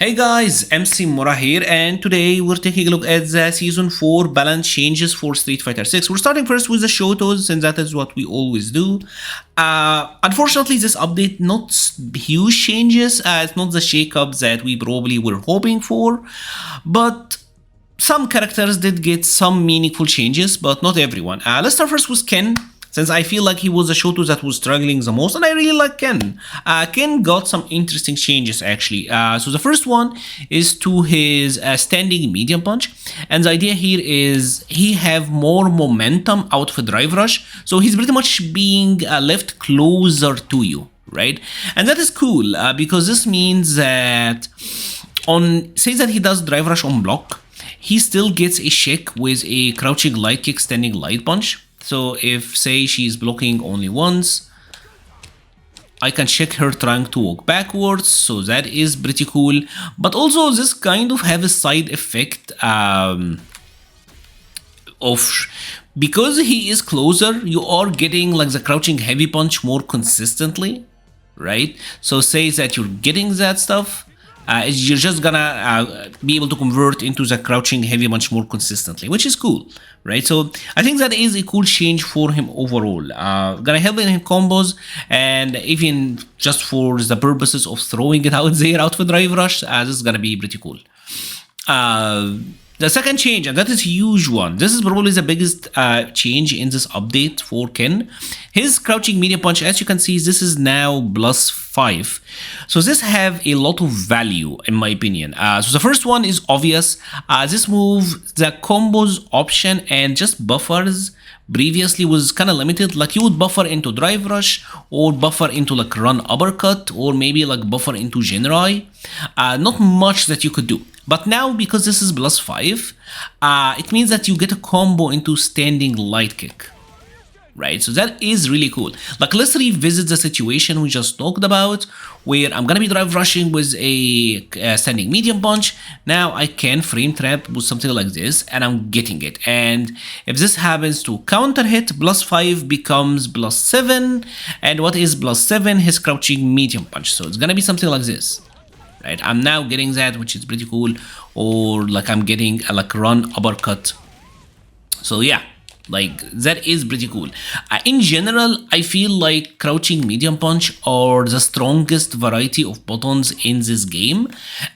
Hey guys, MC Mura here, and today we're taking a look at the Season 4 balance changes for Street Fighter 6. We're starting first with the Shotos, since that is what we always do. Unfortunately, this update not huge changes. It's not the shakeup that we probably were hoping for, but some characters did get some meaningful changes, but not everyone. Let's start first with Ken, since I feel like he was the Shoto that was struggling the most, and I really like Ken. Ken got some interesting changes actually. So the first one is to his standing medium punch, and the idea here is he have more momentum out of a drive rush, so he's pretty much being left closer to you, right? And that is cool because this means that say that he does drive rush on block, he still gets a check with a crouching light kick, standing light punch. So if, say, she's blocking only once, I can check her trying to walk backwards, so that is pretty cool. But also this kind of have a side effect of, because he is closer, you are getting like the crouching heavy punch more consistently, right? So say that you're getting that stuff, you're just gonna be able to convert into the crouching heavy punch more consistently, which is cool, right? So I think that is a cool change for him overall. Gonna help in combos, and even just for the purposes of throwing it out there out for drive rush, this is gonna be pretty cool. The second change, and that is a huge one. This is probably the biggest change in this update for Ken. His crouching medium punch, as you can see, this is now +5. So this have a lot of value in my opinion. So the first one is obvious. This move, the combos option and just buffers previously was kind of limited. Like you would buffer into drive rush or buffer into like run uppercut or maybe like buffer into Genrai. Not much that you could do. But now, because this is +5, it means that you get a combo into standing light kick, right? So that is really cool. Like, let's revisit the situation we just talked about, where I'm gonna be drive rushing with a standing medium punch. Now I can frame trap with something like this, and I'm getting it. And if this happens to counter hit, +5 becomes +7, and what is +7? His crouching medium punch. So it's gonna be something like this. Right, I'm now getting that, which is pretty cool, or like I'm getting a like run uppercut. So yeah, like that is pretty cool. In general, I feel like crouching medium punch are the strongest variety of buttons in this game,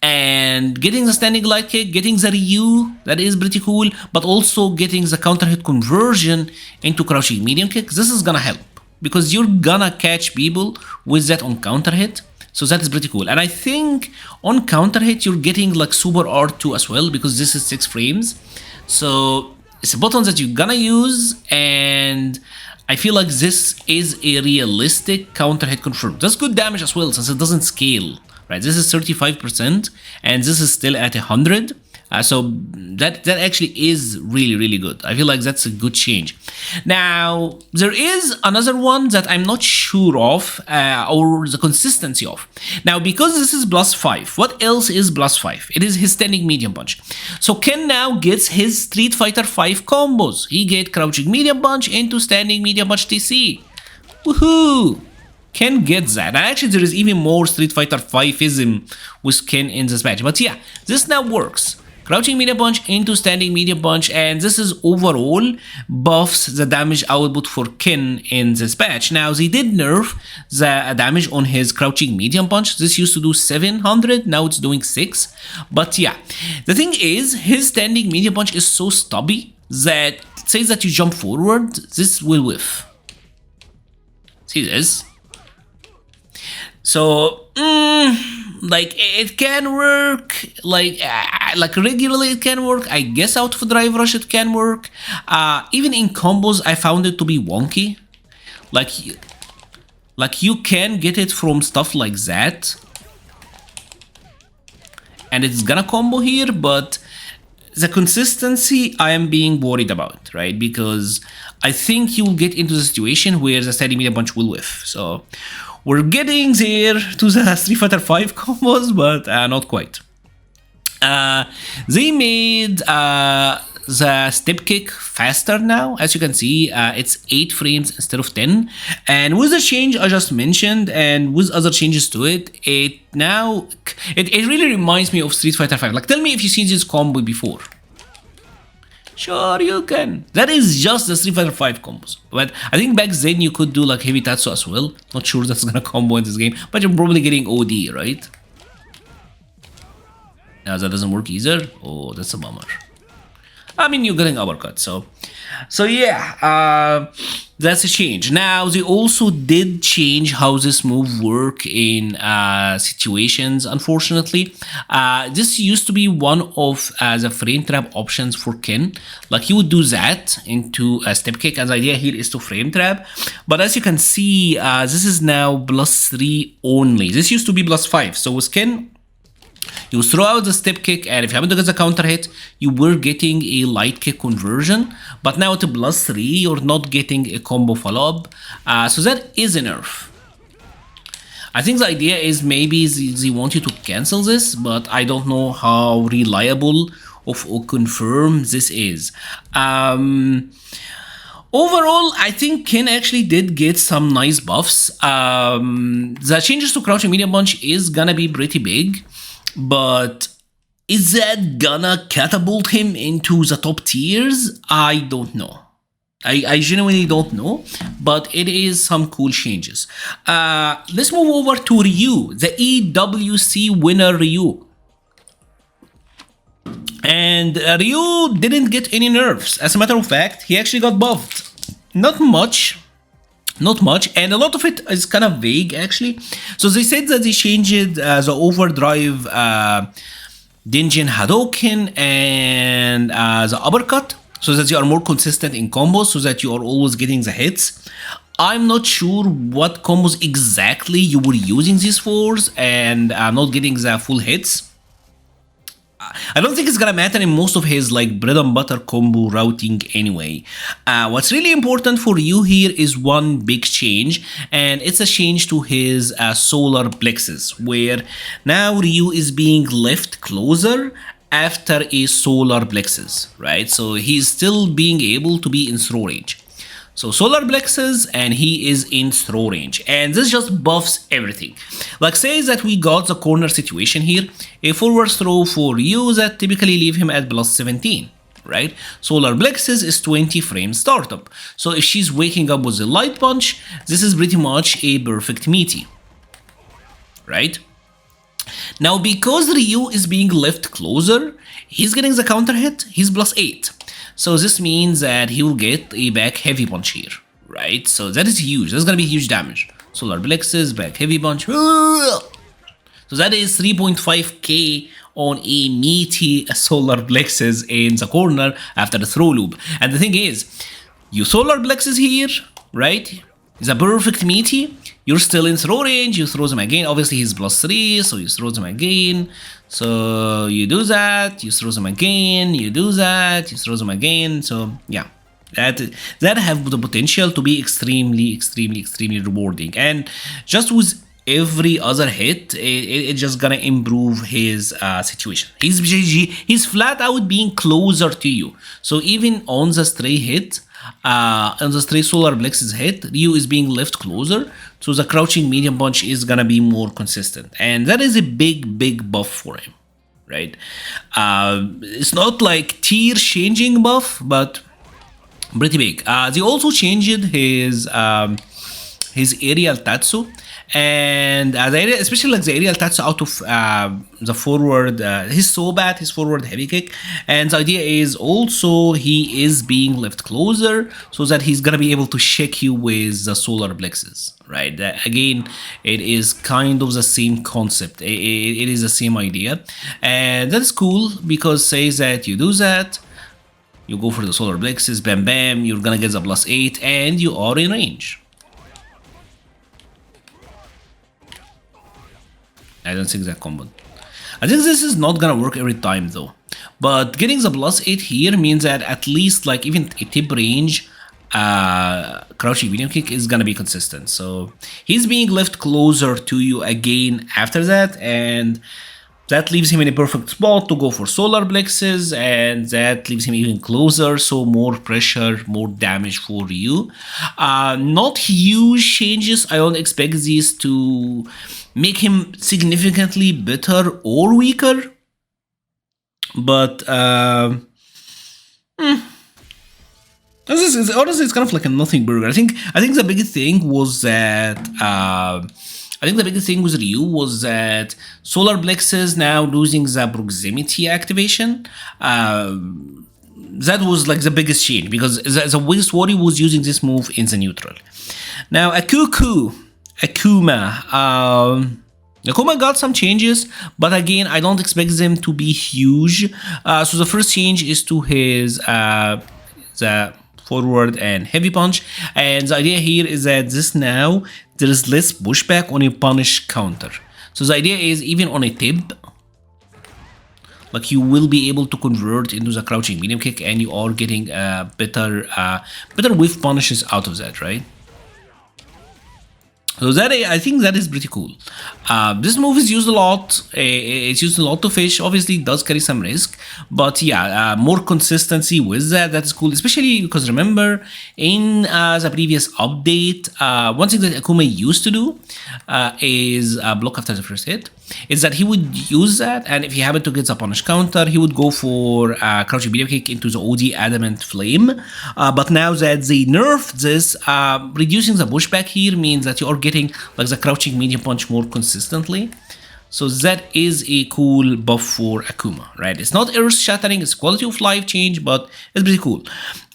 and getting the standing light kick, getting the Ryu, that is pretty cool, but also getting the counter hit conversion into crouching medium kick, this is gonna help because you're gonna catch people with that on counter hit. So that is pretty cool. And I think on counter hit, you're getting like super R2 as well, because this is 6 frames. So it's a button that you're gonna use, and I feel like this is a realistic counter hit confirm. That's good damage as well, since it doesn't scale, right? This is 35%, and this is still at 100. So that actually is really good. I feel like that's a good change. Now there is another one that I'm not sure of, or the consistency of. Now because this is +5, what else is +5? It is his standing medium punch. So Ken now gets his Street Fighter 5 combos. He get crouching medium punch into standing medium punch TC. Woohoo! Ken gets that. And actually there is even more Street Fighter 5ism with Ken in this match. But yeah, this now works. Crouching medium punch into standing medium punch, and this is overall buffs the damage output for Ken in this patch. Now they did nerf the damage on his crouching medium punch. This used to do 700, now it's doing 6. But yeah, the thing is, his standing medium punch is so stubby that says that you jump forward, this will whiff. See this? So like it can work, like regularly it can work. I guess out of drive rush it can work. Even in combos I found it to be wonky. Like you can get it from stuff like that, and it's gonna combo here, but the consistency I am being worried about, right? Because I think you'll get into the situation where the standing medium punch will whiff. So we're getting there to the Street Fighter 5 combos, but not quite. They made the step kick faster now. As you can see, it's 8 frames instead of 10. And with the change I just mentioned, and with other changes to it, it really reminds me of Street Fighter 5. Like, tell me if you've seen this combo before. Sure, you can. That is just the Street Fighter 5 combos. But I think back then you could do like heavy tatsu as well. Not sure that's gonna combo in this game, but you're probably getting OD, right? Now that doesn't work either. Oh, that's a bummer. I mean, you're getting uppercut, so yeah, that's a change. Now they also did change how this move work in situations. Unfortunately, this used to be one of the frame trap options for Ken. Like, he would do that into a step kick, and the idea here is to frame trap. But as you can see, this is now +3 only. This used to be +5. So with Ken, you throw out the step kick, and if you happen to get the counter hit, you were getting a light kick conversion. But now to +3, you're not getting a combo follow-up. So that is a nerf. I think the idea is maybe they want you to cancel this, but I don't know how reliable or confirmed this is. Overall, I think Ken actually did get some nice buffs. The changes to crouching medium punch is gonna be pretty big. But is that gonna catapult him into the top tiers? I don't know. I genuinely don't know, but it is some cool changes. Let's move over to Ryu, the EWC winner Ryu. And Ryu didn't get any nerfs. As a matter of fact, he actually got buffed. Not much, and a lot of it is kind of vague actually. So they said that they changed the overdrive Denjin Hadoken and the uppercut, so that you are more consistent in combos, so that you are always getting the hits. I'm not sure what combos exactly you were using these for, and not getting the full hits. I don't think it's gonna matter in most of his like bread and butter combo routing anyway. What's really important for you here is one big change, and it's a change to his solar plexus, where now Ryu is being left closer after a solar plexus, right? So he's still being able to be in throw range. So solar plexus, and he is in throw range, and this just buffs everything. Like, say that we got the corner situation here, a forward throw for Ryu that typically leave him at +17, right? Solar plexus is 20 frame startup, so if she's waking up with a light punch, this is pretty much a perfect meaty, right? Now, because Ryu is being left closer, he's getting the counter hit, he's +8. So this means that he will get a back heavy punch here, right? So that is huge. That's gonna be huge damage. Solar plexus, back heavy punch. So that is 3.5k on a meaty solar plexus in the corner after the throw loop. And the thing is, you solar plexus here, right? It's a perfect meaty. You're still in throw range. You throw them again. Obviously, he's +3, so you throw them again. So you do that. You throw them again. You do that. You throw them again. So yeah, that have the potential to be extremely rewarding. And just with every other hit, it's just gonna improve his situation. He's flat out being closer to you. So even on the stray hit, on the stray solar plexus hit, Ryu is being left closer, so the crouching medium punch is gonna be more consistent, and that is a big buff for him, right? It's not like tier changing buff, but pretty big. They also changed his aerial tatsu, and especially like the aerial tatsu out of the forward, his so bad, his forward heavy kick. And the idea is also he is being left closer so that he's gonna be able to shake you with the solar plexus, right? Again, it is kind of the same concept. It is the same idea, and that's cool because says that you do that, you go for the solar plexus, bam bam, you're gonna get the +8, and you are in range. I don't think that combo. I think this is not gonna work every time though. But getting the +8 here means that at least like even a tip range crouching medium kick is gonna be consistent. So he's being left closer to you again after that, and that leaves him in a perfect spot to go for solar plexus, and that leaves him even closer, so more pressure, more damage for Ryu. Not huge changes. I don't expect these to make him significantly better or weaker, but honestly, it's kind of like a nothing burger. I think the biggest thing was that I think the biggest thing with Ryu was that solar plexus now losing the proximity activation. That was like the biggest change, because the biggest worry was using this move in the neutral. Now Akuma. Akuma got some changes, but again, I don't expect them to be huge. So the first change is to his the forward and heavy punch, and the idea here is that this now there is less pushback on a punish counter. So the idea is even on a tip, like you will be able to convert into the crouching medium kick, and you are getting better whiff punishes out of that, right? So that, I think that is pretty cool. This move is used a lot. It's used a lot to fish. Obviously, it does carry some risk, but yeah, more consistency with that. That's cool, especially because remember in the previous update, one thing that Akuma used to do is block after the first hit. Is that he would use that, and if he happened to get the punish counter, he would go for crouching medium kick into the OD adamant flame. But now that they nerfed this, reducing the pushback here means that you are getting like the crouching medium punch more consistently. So that is a cool buff for Akuma, right? It's not earth shattering, it's quality of life change, but it's pretty cool.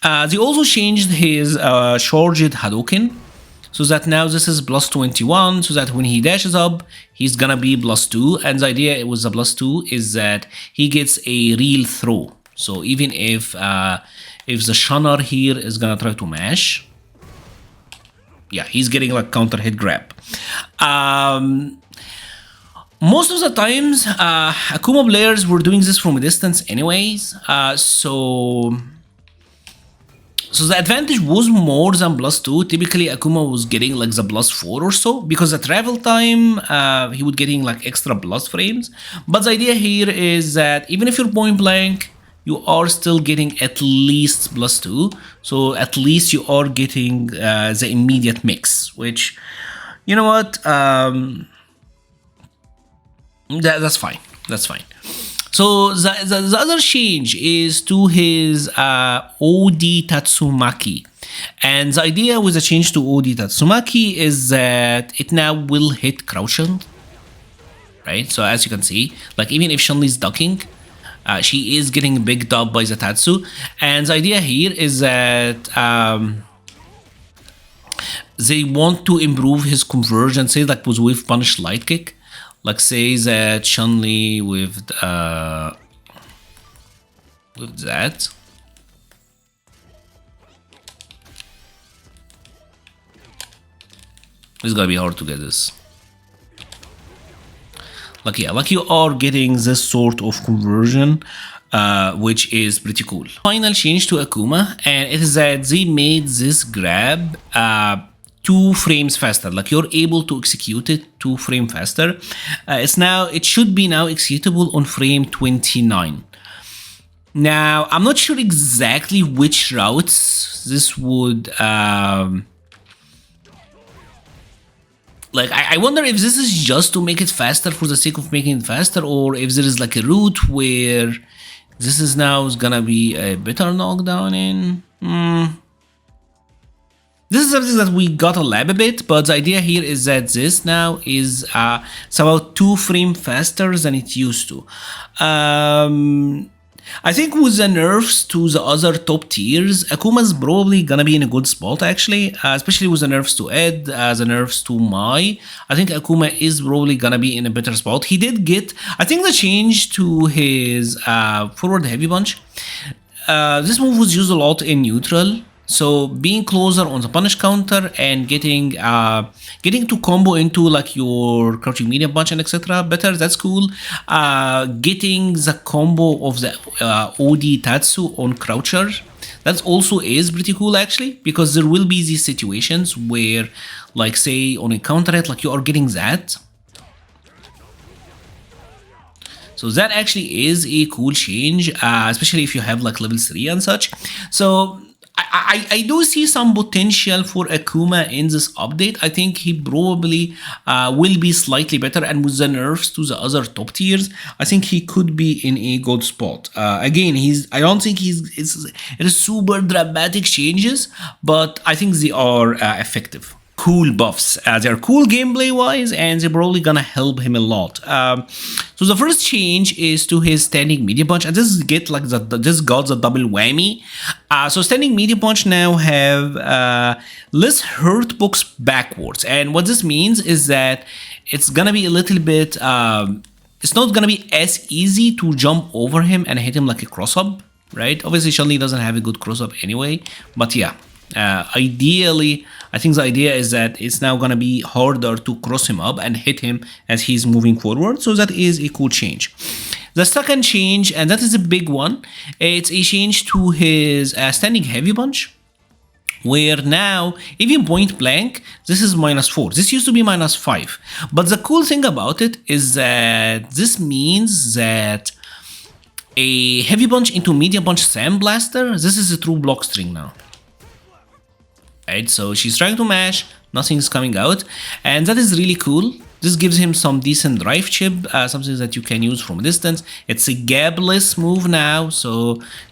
They also changed his charged Hadouken, so that now this is plus 21, so that when he dashes up, he's gonna be plus 2. And the idea with the plus 2 is that he gets a real throw. So even if the Shunner here is gonna try to mash, yeah, he's getting like counter hit grab. Most of the times, Akuma players were doing this from a distance anyways, so the advantage was more than plus 2. Typically, Akuma was getting like the plus 4 or so, because the travel time, he would getting like extra plus frames. But the idea here is that even if you're point blank, you are still getting at least plus 2. So at least you are getting the immediate mix, which, you know what, that's fine. That's fine. So the other change is to his OD Tatsumaki. And the idea with the change to OD Tatsumaki is that it now will hit crouching, right? So as you can see, like even if Chun-Li is ducking, she is getting bigged up by the Tatsu. And the idea here is that they want to improve his conversion, say like with punish light kick. Like say that Chun-Li with that. It's gonna be hard to get this. Like yeah, like you are getting this sort of conversion, which is pretty cool. Final change to Akuma, and it is that they made this grab 2 frames faster. Like you're able to execute it 2 frames faster. It should be now executable on frame 29. Now I'm not sure exactly which routes this would like I wonder if this is just to make it faster for the sake of making it faster, or if there is like a route where this is now gonna be a better knockdown in. This is something that we gotta lab a bit, but the idea here is that this now is it's about 2 frames faster than it used to. I think with the nerfs to the other top tiers, Akuma's probably gonna be in a good spot actually, especially with the nerfs to Ed, the nerfs to Mai. I think Akuma is probably gonna be in a better spot. He did get, I think, the change to his forward heavy punch. This move was used a lot in neutral. So being closer on the punish counter and getting to combo into like your crouching medium punch and etc. better, that's cool. Getting the combo of the OD Tatsu on croucher, that also is pretty cool actually, because there will be these situations where, like say on a counter hit, like you are getting that. So that actually is a cool change, especially if you have like level 3 and such. So I do see some potential for Akuma in this update. I think he probably will be slightly better, and with the nerfs to the other top tiers, I think he could be in a good spot. Again, I don't think it is super dramatic changes, but I think they are effective. Cool buffs. They're cool gameplay wise, and they're probably gonna help him a lot. So the first change is to his standing medium punch, and this got the double whammy. So standing medium punch now have less hurt box backwards, and what this means is that it's gonna be a little bit. It's not gonna be as easy to jump over him and hit him like a cross up, right? Obviously, Chun-Li doesn't have a good cross up anyway, but yeah. Ideally, I think the idea is that it's now gonna be harder to cross him up and hit him as he's moving forward. So that is a cool change. The second change, and that is a big one, it's a change to his standing heavy punch, where now, even point blank, this is -4. This used to be -5. But the cool thing about it is that this means that a heavy punch into medium punch sandblaster, this is a true block string now. Right, so she's trying to mash, nothing's coming out, and that is really cool. This gives him some decent drive chip, something that you can use from a distance. It's a gapless move now, so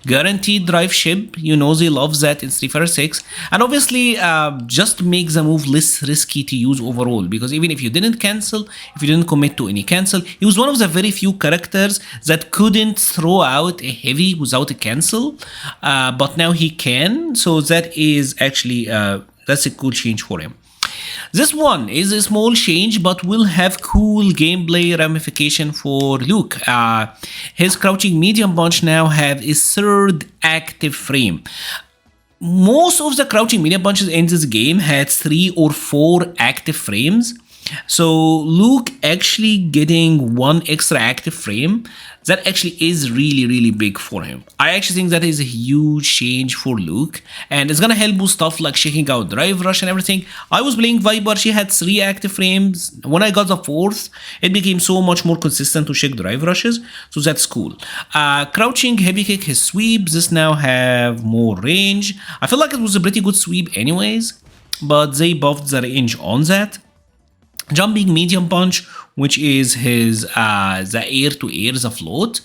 guaranteed drive chip. You know they love that in Street Fighter 6. And obviously, just makes the move less risky to use overall, because even if you didn't cancel, if you didn't commit to any cancel, he was one of the very few characters that couldn't throw out a heavy without a cancel, but now he can, so that is actually, that's a cool change for him. This one is a small change, but will have cool gameplay ramification for Luke. His crouching medium punch now have a third active frame. Most of the crouching medium punches in this game had 3 or 4 active frames. So Luke actually getting 1 extra active frame, that actually is really big for him. I actually think that is a huge change for Luke, and it's gonna help with stuff like shaking out drive rush and everything. I was playing Viper, she had 3 active frames. When I got the 4th, it became so much more consistent to shake drive rushes, so that's cool. Crouching heavy kick, his sweep, this now have more range. I feel like it was a pretty good sweep anyways, but they buffed the range on that. Jumping medium punch, which is his the air to air, the float.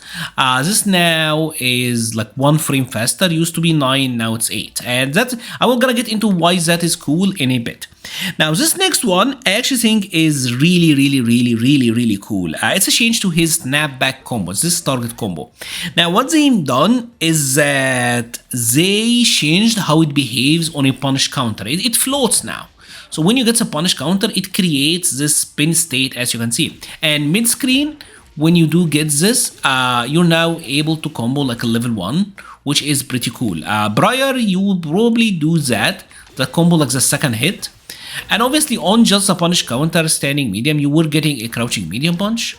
This now is like 1 frame faster. Used to be 9, now it's 8, and that I will gonna get into why that is cool in a bit. Now this next one I actually think is really cool. It's a change to his snapback combos, this target combo. Now what they've done is that they changed how it behaves on a punish counter. It floats now. So when you get a punish counter, it creates this spin state, as you can see. And mid-screen, when you do get this, you're now able to combo like a level 1, which is pretty cool. Prior, you would probably do that combo like the second hit. And obviously on just a punish counter standing medium, you were getting a crouching medium punch.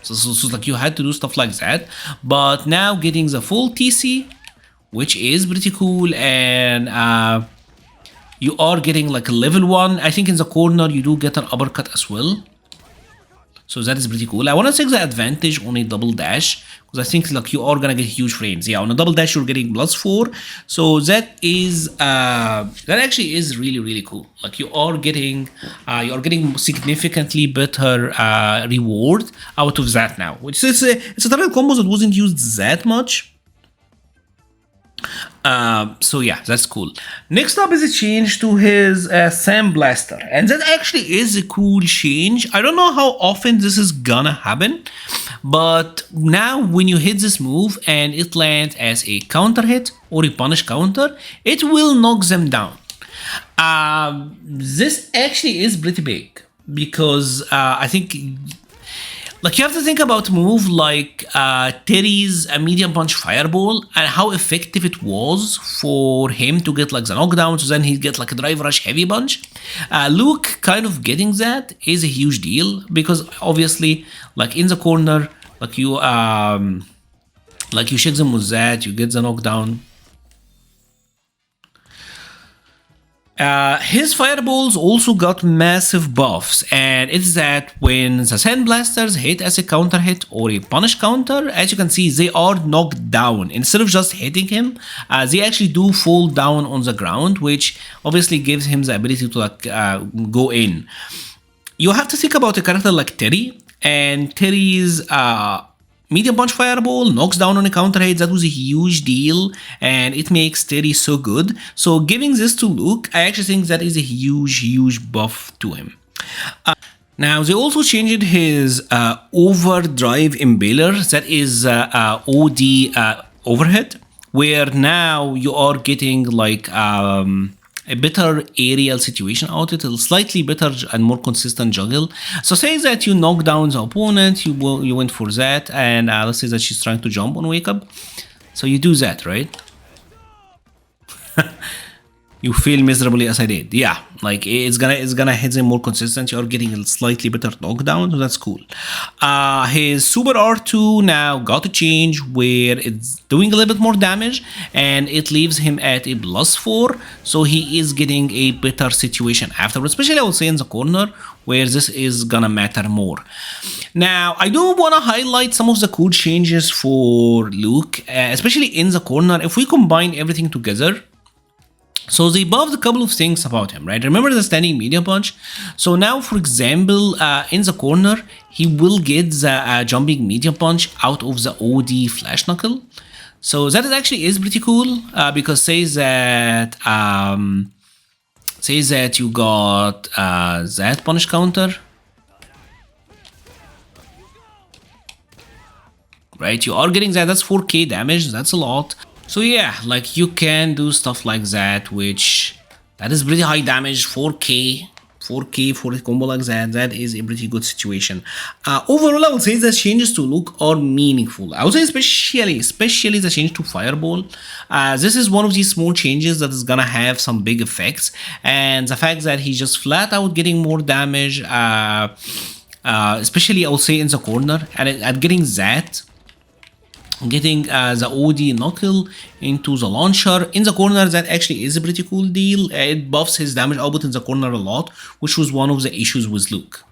So like you had to do stuff like that. But now getting the full TC, which is pretty cool, and you are getting like a level 1. I think in the corner you do get an uppercut as well. So that is pretty cool. I want to take the advantage on a double dash, because I think like you are gonna get huge frames. Yeah, on a double dash you're getting +4. So that is that actually is really cool. Like you are getting significantly better reward out of that now. Which is it's a target combo that wasn't used that much. So yeah, that's cool. Next up is a change to his Sandblaster, and that actually is a cool change. I don't know how often this is gonna happen, but now when you hit this move and it lands as a counter hit or a punish counter, it will knock them down. This actually is pretty big, because I think like you have to think about move like Terry's medium punch fireball and how effective it was for him to get like the knockdown, so then he'd get like a drive rush heavy punch. Luke kind of getting that is a huge deal, because obviously like in the corner, like you shake them with that, you get the knockdown. His fireballs also got massive buffs, and it's that when the sand blasters hit as a counter hit or a punish counter, as you can see, they are knocked down. Instead of just hitting him, they actually do fall down on the ground, which obviously gives him the ability to like go in. You have to think about a character like Terry, and Terry's medium punch fireball knocks down on a counter hit. That was a huge deal, and it makes Terry so good. So giving this to Luke, I actually think that is a huge buff to him. Now they also changed his overdrive impaler, that is OD overhead, where now you are getting like a better aerial situation out of it, a slightly better and more consistent juggle. So say that you knock down the opponent, you went for that, and let's say that she's trying to jump on wake up. So you do that, right? You fail miserably as I did. Yeah, like it's gonna hit them more consistent. You're getting a slightly better knockdown, so that's cool. His super R2 now got a change where it's doing a little bit more damage, and it leaves him at a +4, so he is getting a better situation afterwards, especially I would say in the corner, where this is gonna matter more. Now, I do want to highlight some of the cool changes for Luke, especially in the corner. If we combine everything together, so they buffed a couple of things about him, right? Remember the standing medium punch? So now, for example, in the corner, he will get the jumping medium punch out of the OD flash knuckle. So that actually is pretty cool, because says that you got that punish counter, right? You are getting that. That's 4k damage. That's a lot. So yeah, like you can do stuff like that, which that is pretty high damage. 4k for a combo like that. That is a pretty good situation. Overall, I would say the changes to Luke are meaningful. I would say especially the change to Fireball. This is one of these small changes that is gonna have some big effects, and the fact that he's just flat out getting more damage, especially I would say in the corner, and at getting that. Getting the OD knuckle into the launcher in the corner, that actually is a pretty cool deal. It buffs his damage output in the corner a lot, which was one of the issues with Luke.